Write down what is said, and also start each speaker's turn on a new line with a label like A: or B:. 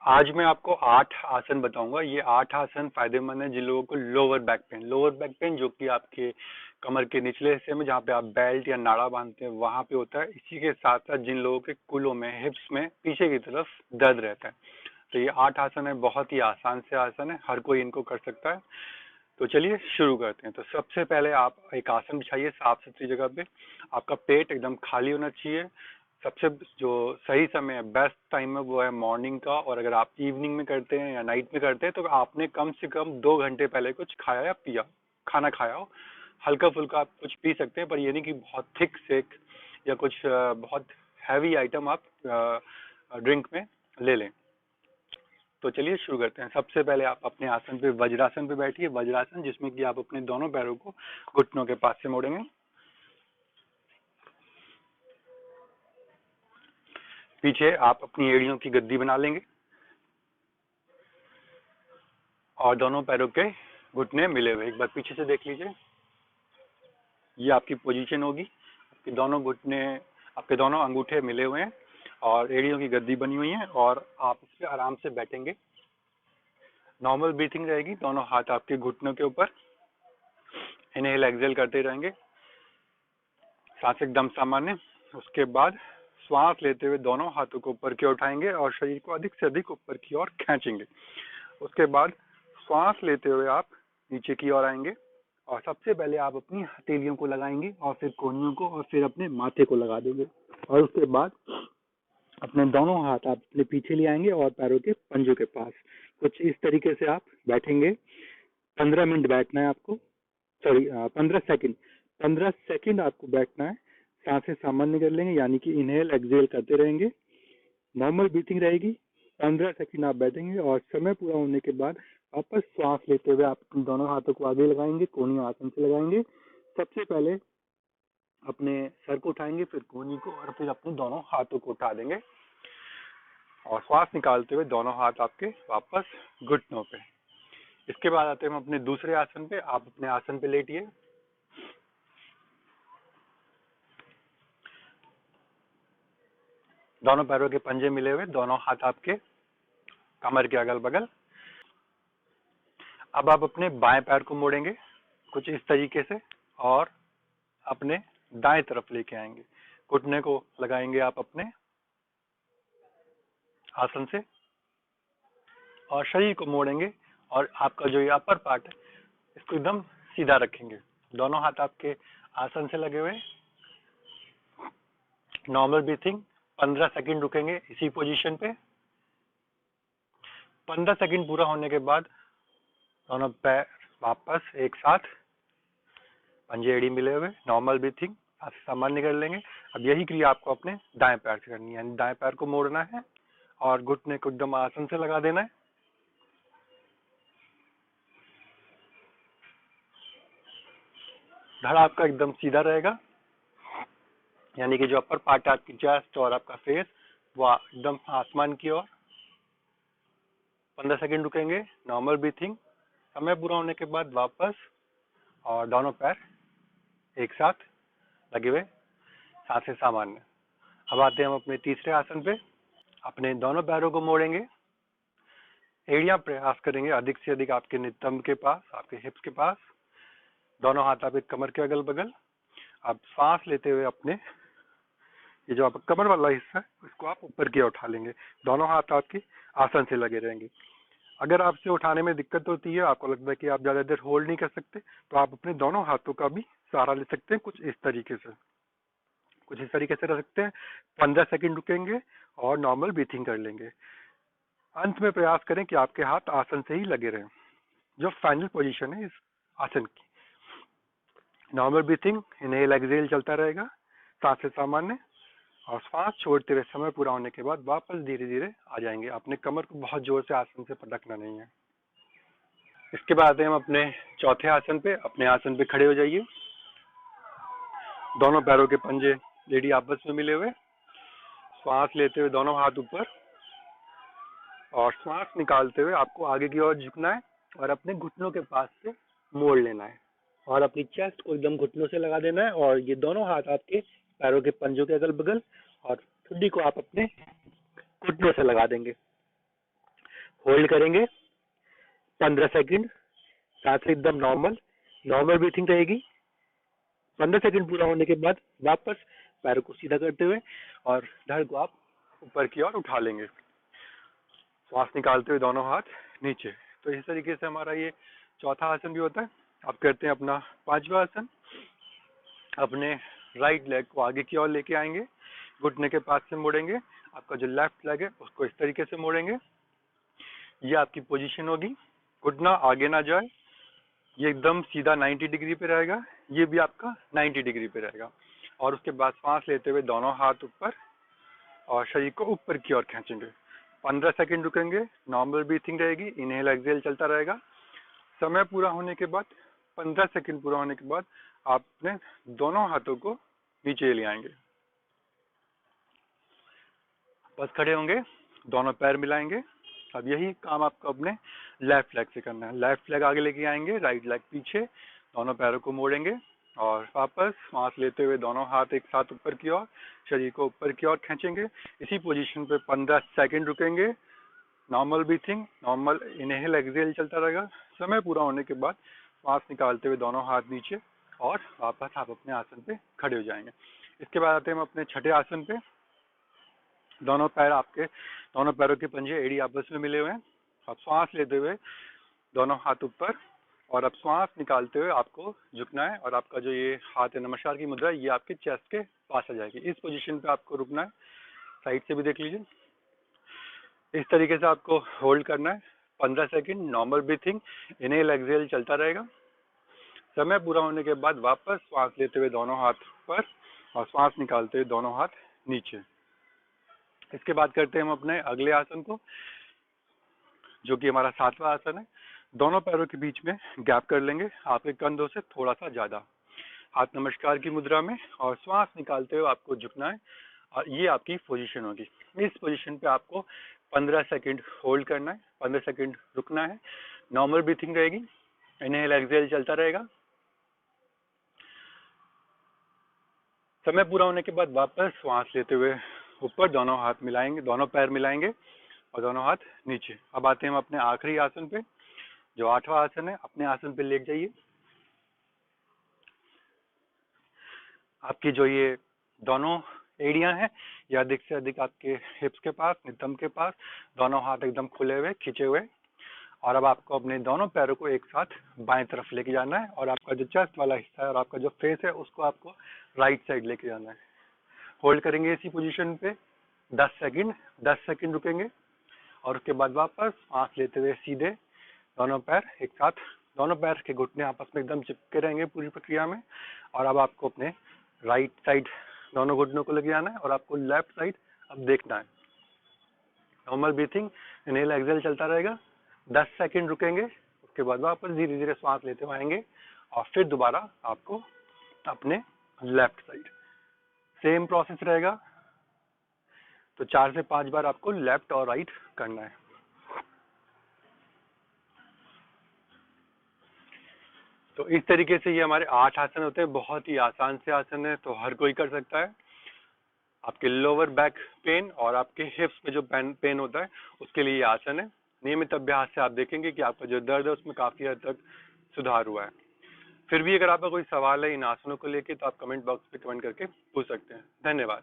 A: आज मैं आपको 8 आसन बताऊंगा। ये 8 आसन फायदेमंद है जिन लोगों को लोअर बैक पेन जो कि आपके कमर के निचले हिस्से में जहाँ पे आप बेल्ट या नाड़ा बांधते हैं वहां पे होता है। इसी के साथ साथ जिन लोगों के कूल्हों में, हिप्स में पीछे की तरफ दर्द रहता है, तो ये 8 आसन है। बहुत ही आसान से आसन है, हर कोई इनको कर सकता है। तो चलिए शुरू करते हैं। तो सबसे पहले आप एक आसन बिछाइए साफ सुथरी जगह पे। आपका पेट एकदम खाली होना चाहिए। सबसे जो सही समय है, बेस्ट टाइम है, वो है मॉर्निंग का। और अगर आप इवनिंग में करते हैं या नाइट में करते हैं तो आपने कम से कम 2 घंटे पहले कुछ खाया या पिया, खाना खाया हो। हल्का फुल्का आप कुछ पी सकते हैं, पर ये नहीं कि बहुत थिक सेक या कुछ बहुत हैवी आइटम आप ड्रिंक में ले लें। तो चलिए शुरू करते हैं। सबसे पहले आप अपने आसन पे वज्रासन पे बैठिए। वज्रासन जिसमें कि आप अपने दोनों पैरों को घुटनों के पास से मोड़ेंगे। पीछे आप अपनी एड़ियों की गद्दी बना लेंगे और दोनों पैरों के घुटने मिले हुए। एक बार पीछे से देख लीजिए, ये आपकी पोजीशन होगी। आपके दोनों घुटने, आपके दोनों अंगूठे मिले हुए हैं और एड़ियों की गद्दी बनी हुई है और आप इस पे आराम से बैठेंगे। नॉर्मल ब्रीथिंग रहेगी, दोनों हाथ आपके घुटनों के ऊपर। इनहेल एक्सेल करते रहेंगे, सांस एकदम सामान्य। उसके बाद श्वास लेते हुए दोनों हाथों को ऊपर की ओर उठाएंगे और शरीर को अधिक से अधिक ऊपर की ओर खींचेंगे। उसके बाद श्वास लेते हुए आप नीचे की ओर आएंगे और सबसे पहले आप अपनी हथेलियों को लगाएंगे और फिर कोहनियों को और फिर अपने माथे को लगा देंगे। और उसके बाद अपने दोनों हाथ आप अपने पीछे ले आएंगे और पैरों के पंजों के पास। कुछ इस तरीके से आप बैठेंगे। 15 मिनट बैठना है आपको, सॉरी 15 सेकंड। 15 सेकंड आपको बैठना है। सांसें सामान्य कर लेंगे, यानी कि इनहेल एक्सेल करते रहेंगे। नॉर्मल ब्रीथिंग रहेगी। 15 सेकंड आप बैठेंगे और समय पूरा होने के बाद वापस श्वास लेते हुए आप दोनों हाथों को आगे लगाएंगे, कोहनी आसन से लगाएंगे। सबसे पहले अपने सर को उठाएंगे, फिर कोहनी को और फिर अपने दोनों हाथों को उठा देंगे और श्वास निकालते हुए दोनों हाथ आपके वापस घुटनों पे। इसके बाद आते हैं हम अपने दूसरे आसन पे। आप अपने आसन पे लेटिए। दोनों पैरों के पंजे मिले हुए, दोनों हाथ आपके कमर के अगल बगल। अब आप अपने बाएं पैर को मोड़ेंगे कुछ इस तरीके से और अपने दाएं तरफ लेके आएंगे। घुटने को लगाएंगे आप अपने आसन से और शरीर को मोड़ेंगे और आपका जो ये अपर पार्ट है इसको एकदम सीधा रखेंगे। दोनों हाथ आपके आसन से लगे हुए। Normal breathing. 15 सेकंड रुकेंगे इसी पोजीशन पे। 15 सेकंड पूरा होने के बाद दोनों पैर वापस एक साथ, पंजे एड़ी मिले हुए। नॉर्मल ब्रीथिंग, सामान्य कर लेंगे। अब यही क्रिया आपको अपने दाएं पैर से करनी है, यानी दाएं पैर को मोड़ना है और घुटने को एकदम आसन से लगा देना है। धड़ आपका एकदम सीधा रहेगा, यानी कि जो अपर पार्ट है आपकी चेस्ट और आपका फेस वो एकदम आसमान की ओर। 15 सेकंड रुकेंगे। Normal breathing. समय पूरा होने के बाद वापस और दोनों पैर एक साथ लगे हुए, सांसें सामान्य। अब आते हैं हम अपने तीसरे आसन पे। अपने दोनों पैरों को मोड़ेंगे। एड़ियां प्रयास करेंगे अधिक से अधिक आपके नितंब के पास, आपके हिप्स के पास। दोनों हाथ आपके कमर के अगल बगल। आप श्वास लेते हुए अपने ये जो आपका कमर वाला हिस्सा है इसको आप ऊपर की ओर उठा लेंगे। दोनों हाथ आपके आसन से लगे रहेंगे। अगर आपसे उठाने में दिक्कत होती है, आपको लगता है कि आप ज्यादा देर होल्ड नहीं कर सकते, तो आप अपने दोनों हाथों का भी सहारा ले सकते हैं। कुछ इस तरीके से रख सकते हैं। 15 सेकंड रुकेंगे और नॉर्मल ब्रीथिंग कर लेंगे। अंत में प्रयास करें कि आपके हाथ आसन से ही लगे रहें। जो फाइनल पोजीशन है इस आसन की। नॉर्मल ब्रीथिंग, इनहेल एक्सेल चलता रहेगा, सांसें सामान्य और श्वास छोड़ते हुए समय पूरा होने के बाद वापस धीरे धीरे आ जाएंगे। अपने कमर को बहुत जोर से आसन से पटकना नहीं है। इसके बाद आते हैं हम अपने चौथे आसन पे। अपने आसन पे खड़े हो जाइए। दोनों पैरों के पंजे एड़ी आपस में मिले हुए। श्वास लेते हुए दोनों हाथ ऊपर और श्वास निकालते हुए आपको आगे की ओर झुकना है और अपने घुटनों के पास से मोड़ लेना है और अपनी चेस्ट को एकदम घुटनों से लगा देना है। और ये दोनों हाथ आपके पैरों के पंजों के अगल बगल और ठुड्डी को आप अपने घुटनों से लगा देंगे। होल्ड करेंगे 15 सेकंड, सांस एकदम नॉर्मल ब्रीथिंग रहेगी। 15 सेकंड पूरा होने के बाद वापस पैरों को सीधा करते हुए और धड़ को आप ऊपर की ओर उठा लेंगे, श्वास निकालते हुए दोनों हाथ नीचे। तो इस तरीके से हमारा ये चौथा आसन भी होता है। अब करते हैं अपना पांचवा आसन। अपने राइट लेग को आगे की ओर लेके आएंगे, घुटने के पास से मोड़ेंगे, आपका जो लेफ्ट लेग है उसको इस तरीके से मोड़ेंगे। ये आपकी पोजीशन होगी, घुटना आगे ना जाए, ये एकदम सीधा 90 डिग्री पे रहेगा, ये भी आपका 90 डिग्री पे रहेगा। और उसके बाद सांस लेते हुए दोनों हाथ ऊपर और शरीर को ऊपर की ओर खींचेंगे। 15 सेकंड रुकेंगे, नॉर्मल ब्रीथिंग रहेगी, इनहेल एक्सहेल चलता रहेगा। समय पूरा होने के बाद 15 सेकंड पूरा होने के बाद आपने दोनों हाथों को नीचे ले आएंगे, बस खड़े होंगे, दोनों पैर मिलाएंगे। अब यही काम आपको अपने लेफ्ट लेग से करना है। लेफ्ट लेग आगे लेके आएंगे, राइट लेग पीछे, दोनों पैरों को मोड़ेंगे और वापस सांस लेते हुए दोनों हाथ एक साथ ऊपर की ओर, शरीर को ऊपर की ओर खींचेंगे। इसी पोजीशन पे 15 सेकंड रुकेंगे, normal breathing, normal inhale exhale चलता रहेगा। समय पूरा होने के बाद सांस निकालते हुए दोनों हाथ नीचे और वापस आप अपने आसन पे खड़े हो जाएंगे। इसके बाद आते हैं हम अपने छठे आसन पे। दोनों पैरों के पंजे एड़ी आपस में मिले हुए हैं। अब श्वास लेते हुए दोनों हाथ ऊपर और अब श्वास निकालते हुए आपको झुकना है और आपका जो ये हाथ है नमस्कार की मुद्रा, ये आपके चेस्ट के पास आ जाएगी। इस पोजीशन पे आपको रुकना है। साइड से भी देख लीजिए, इस तरीके से आपको होल्ड करना है 15 second, normal breathing, inhale exhale चलता रहेगा। समय पूरा होने के बाद वापस श्वास लेते हुए दोनों हाथ ऊपर और श्वास निकालते हुए दोनों हाथ नीचे। इसके बाद करते हैं हम अपने अगले आसन को, जो कि हमारा सातवां आसन है। दोनों पैरों के बीच में गैप कर लेंगे, आपके कंधों से थोड़ा सा ज्यादा, हाथ नमस्कार की मुद्रा में, और श्वास निकालते हुए आपको झुकना है और ये आपकी पोजीशन होगी। इस पोजीशन पे आपको 15 सेकंड होल्ड करना है, 15 सेकंड रुकना है, नॉर्मल ब्रीथिंग रहेगी, इनहेल एक्सहेल चलता रहेगा। समय पूरा होने के बाद वापस श्वास लेते हुए ऊपर दोनों हाथ मिलाएंगे, दोनों पैर मिलाएंगे और दोनों हाथ नीचे। अब आते हैं हम अपने आखिरी आसन पे, जो आठवां आसन है। अपने आसन पे लेट जाइए। आपकी जो ये दोनों एड़ियां हैं ये अधिक से अधिक आपके हिप्स के पास, नितंब के पास, दोनों हाथ एकदम खुले हुए, खींचे हुए। और अब आपको अपने दोनों पैरों को एक साथ बाएं तरफ लेके जाना है और आपका जो चेस्ट वाला हिस्सा है और आपका जो फेस है उसको आपको राइट साइड लेके जाना है। होल्ड करेंगे इसी पोजीशन पे 10 सेकंड रुकेंगे और उसके बाद वापस सांस लेते हुए सीधे दोनों पैर एक साथ, दोनों पैर के घुटने आपस में एकदम चिपके रहेंगे पूरी प्रक्रिया में। और अब आपको अपने राइट साइड दोनों घुटनों को लेके जाना है और आपको लेफ्ट साइड अब देखना है। नॉर्मल ब्रीथिंग, इनहेल एक्सहेल चलता रहेगा। 10 सेकंड रुकेंगे, उसके बाद वापस धीरे धीरे सांस लेते हुए आएंगे और फिर दोबारा आपको अपने लेफ्ट साइड, सेम प्रोसेस रहेगा। तो 4 से 5 बार आपको लेफ्ट और राइट करना है। तो इस तरीके से ये हमारे 8 आसन होते हैं। बहुत ही आसान से आसन है, तो हर कोई कर सकता है। आपके लोअर बैक पेन और आपके हिप्स में जो पेन होता है उसके लिए ये आसन है। नियमित अभ्यास से आप देखेंगे कि आपका जो दर्द है उसमें काफी हद तक सुधार हुआ है। फिर भी अगर आपका कोई सवाल है इन आसनों को लेके तो आप कमेंट बॉक्स पे कमेंट करके पूछ सकते हैं। धन्यवाद।